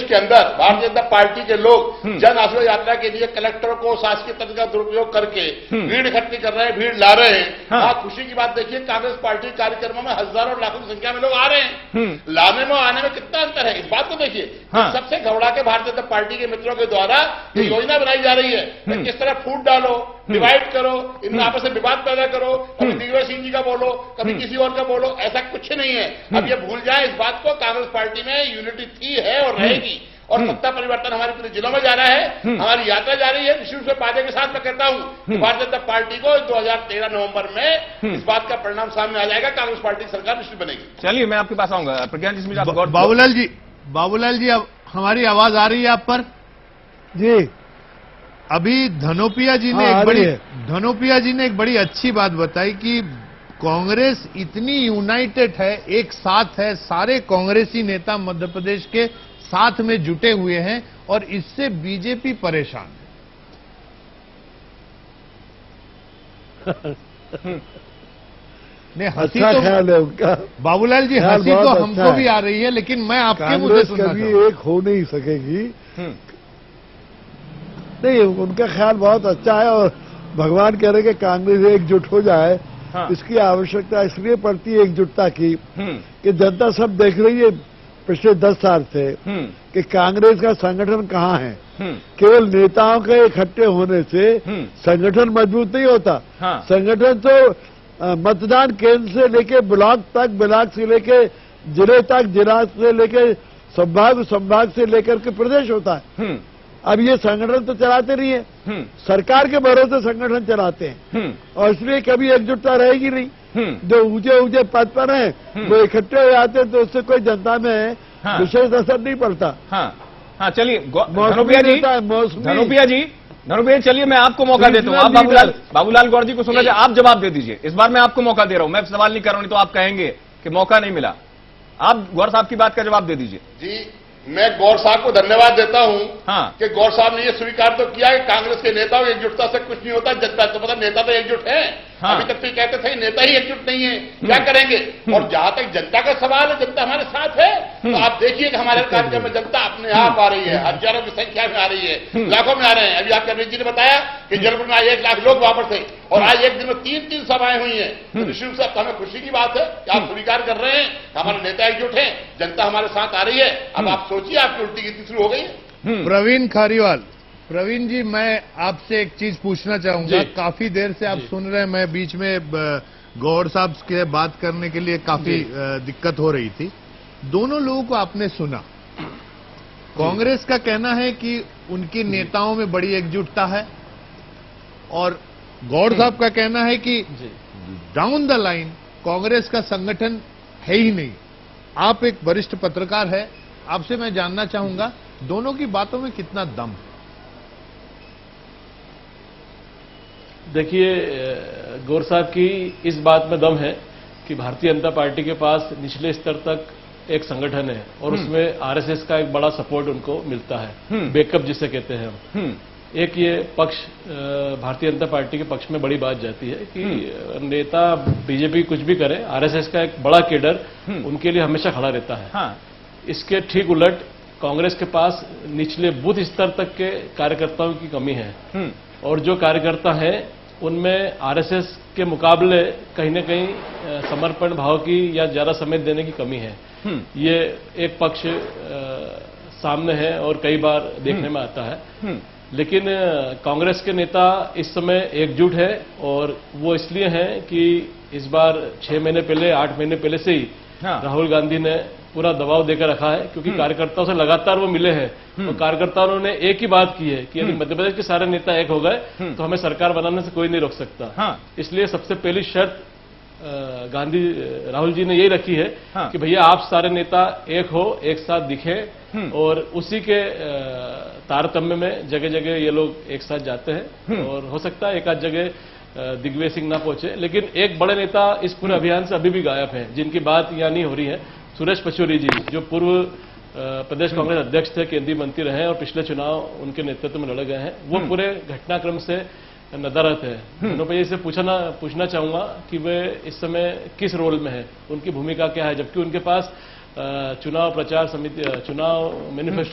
के अंदर भारतीय जनता पार्टी के लोग जन आशीर्वाद यात्रा के लिए कलेक्टर को शासकीय तंत्र का दुरुपयोग करके भीड़ इकट्ठी कर रहे हैं, भीड़ ला रहे हैं। हाँ, खुशी की बात देखिए, कांग्रेस पार्टी कार्यक्रमों में हजारों लाखों की संख्या में लोग आ रहे हैं। लाने में आने में कितना अंतर है, इस बात को देखिए। सबसे घबरा के भारतीय जनता पार्टी के मित्रों के द्वारा योजना बनाई जा रही है, किस तरह फूट डालो, डिवाइड करो, इन आपस में विवाद पैदा करो, कभी दिग्विजय सिंह जी का बोलो, कभी किसी और का बोलो, ऐसा कुछ नहीं है। अब ये भूल जाए इस बात को, कांग्रेस पार्टी में यूनिटी थी, है और रहेगी, और सत्ता परिवर्तन हमारे पूरे जिलों में जा रहा है, हमारी यात्रा जा रही है। निश्चित रूप से वादे के साथ मैं कहता हूं कि भारतीय जनता पार्टी को 2013 नवंबर में इस बात का परिणाम सामने आ जाएगा, कांग्रेस पार्टी की सरकार निश्चित बनेगी। चलिए मैं आपके पास आऊंगा प्रज्ञा जी। बाबूलाल जी अब हमारी आवाज आ रही है आप पर? जी, अभी धनोपिया जी ने एक बड़ी अच्छी बात बताई कि कांग्रेस इतनी यूनाइटेड है, एक साथ है, सारे कांग्रेसी नेता मध्य प्रदेश के साथ में जुटे हुए हैं और इससे बीजेपी परेशान है। नहीं, हंसी अच्छा तो ख्याल है उनका। बाबूलाल जी, हंसी तो हमको भी आ रही है, लेकिन मैं आपके मुंह से सुनना कभी एक हो नहीं सकेगी। नहीं, उनका ख्याल बहुत अच्छा है और भगवान कह रहे कि कांग्रेस एकजुट हो जाए। इसकी आवश्यकता इसलिए पड़ती है एकजुटता की कि जनता सब देख रही है पिछले 10 साल से कि कांग्रेस का संगठन कहाँ है। केवल नेताओं के इकट्ठे होने से संगठन मजबूत नहीं होता। संगठन तो मतदान केंद्र से लेके ब्लॉक तक, ब्लॉक से लेके जिले तक, जिला से लेके संभाग, संभाग से लेकर के प्रदेश होता है। अब ये संगठन तो चलाते नहीं है, सरकार के भरोसे संगठन चलाते हैं और इसलिए कभी एकजुटता रहेगी नहीं। जो ऊंचे ऊंचे पद पर हैं वो इकट्ठे हो जाते हैं तो उससे कोई जनता में विशेष असर नहीं पड़ता। हाँ, चलिए धनोपिया जी, चलिए मैं आपको मौका देता हूँ। आप बाबूलाल गौर जी को सुनना चाहिए, आप जवाब दे दीजिए। इस बार मैं आपको मौका दे रहा हूँ, मैं सवाल नहीं कर रहा हूँ, नहीं तो आप कहेंगे कि मौका नहीं मिला। आप गौर साहब की बात का जवाब दे दीजिए। जी, मैं गौर साहब को धन्यवाद देता हूं कि गौर साहब ने यह स्वीकार तो किया कि कांग्रेस के नेताओं की एकजुटता से कुछ नहीं होता, जनता तो मतलब नेता तो एकजुट है। अभी तक तो कहते थे नेता ही एकजुट नहीं है, क्या करेंगे। और जहां तक जनता का सवाल है, जनता हमारे साथ है। तो आप देखिए कि हमारे कार्यक्रम में जनता अपने आप आ रही है, हजारों की संख्या में आ रही है, लाखों में आ रहे हैं। अभी आपके अमित जी ने बताया कि जलपुर में आज 1 लाख लोग वहां पर थे और आज एक दिन में 3 सभाएं हुई हैं। तो निश्चित रूप से हमें खुशी की बात है कि आप स्वीकार कर रहे हैं, हमारे नेता एकजुट हैं, जनता हमारे साथ आ रही है। अब आप सोचिए, आपकी उल्टी गिनती शुरू हो गई है। प्रवीण खारीवाल, प्रवीण जी, मैं आपसे एक चीज पूछना चाहूंगा। काफी देर से आप सुन रहे हैं, मैं बीच में गौर साहब के बात करने के लिए काफी दिक्कत हो रही थी। दोनों लोगों को आपने सुना। कांग्रेस का कहना है कि उनके नेताओं में बड़ी एकजुटता है और गौर साहब का कहना है कि डाउन द लाइन कांग्रेस का संगठन है ही नहीं। आप एक वरिष्ठ पत्रकार है, आपसे मैं जानना चाहूंगा दोनों की बातों में कितना दम है? देखिए, गौर साहब की इस बात में दम है कि भारतीय जनता पार्टी के पास निचले स्तर तक एक संगठन है और उसमें आरएसएस का एक बड़ा सपोर्ट उनको मिलता है, बैकअप जिसे कहते हैं हम। एक ये पक्ष भारतीय जनता पार्टी के पक्ष में बड़ी बात जाती है कि नेता बीजेपी कुछ भी करे, आरएसएस का एक बड़ा केडर उनके लिए हमेशा खड़ा रहता है। इसके ठीक उलट कांग्रेस के पास निचले बूथ स्तर तक के कार्यकर्ताओं की कमी है और जो कार्यकर्ता हैं उनमें आरएसएस के मुकाबले कहीं न कहीं समर्पण भाव की या ज्यादा समय देने की कमी है। ये एक पक्ष सामने है और कई बार देखने में आता है। लेकिन कांग्रेस के नेता इस समय एकजुट है और वो इसलिए हैं कि इस बार 6 महीने पहले, 8 महीने पहले से ही राहुल गांधी ने पूरा दबाव देकर रखा है, क्योंकि कार्यकर्ताओं से लगातार वो मिले हैं और कार्यकर्ताओं ने एक ही बात की है कि यदि मध्य प्रदेश के सारे नेता एक हो गए तो हमें सरकार बनाने से कोई नहीं रोक सकता। इसलिए सबसे पहली शर्त राहुल जी ने यही रखी है कि भैया आप सारे नेता एक हो, एक साथ दिखें और उसी के तारतम्य में जगह जगह ये लोग एक साथ जाते हैं और हो सकता है एक आध जगह दिग्विजय सिंह ना पहुंचे, लेकिन एक बड़े नेता इस पूरे अभियान से अभी भी गायब हैं, जिनकी बात यहाँ नहीं हो रही है। सुरेश पचौरी जी, जो पूर्व प्रदेश कांग्रेस अध्यक्ष थे, केंद्रीय मंत्री रहे और पिछले चुनाव उनके नेतृत्व में लड़े गए हैं, वो पूरे घटनाक्रम से नदारत है। धनोपिया से पूछना चाहूंगा कि वे इस समय किस रोल में है, उनकी भूमिका क्या है, जबकि उनके पास चुनाव प्रचार समिति, चुनाव मैनिफेस्टो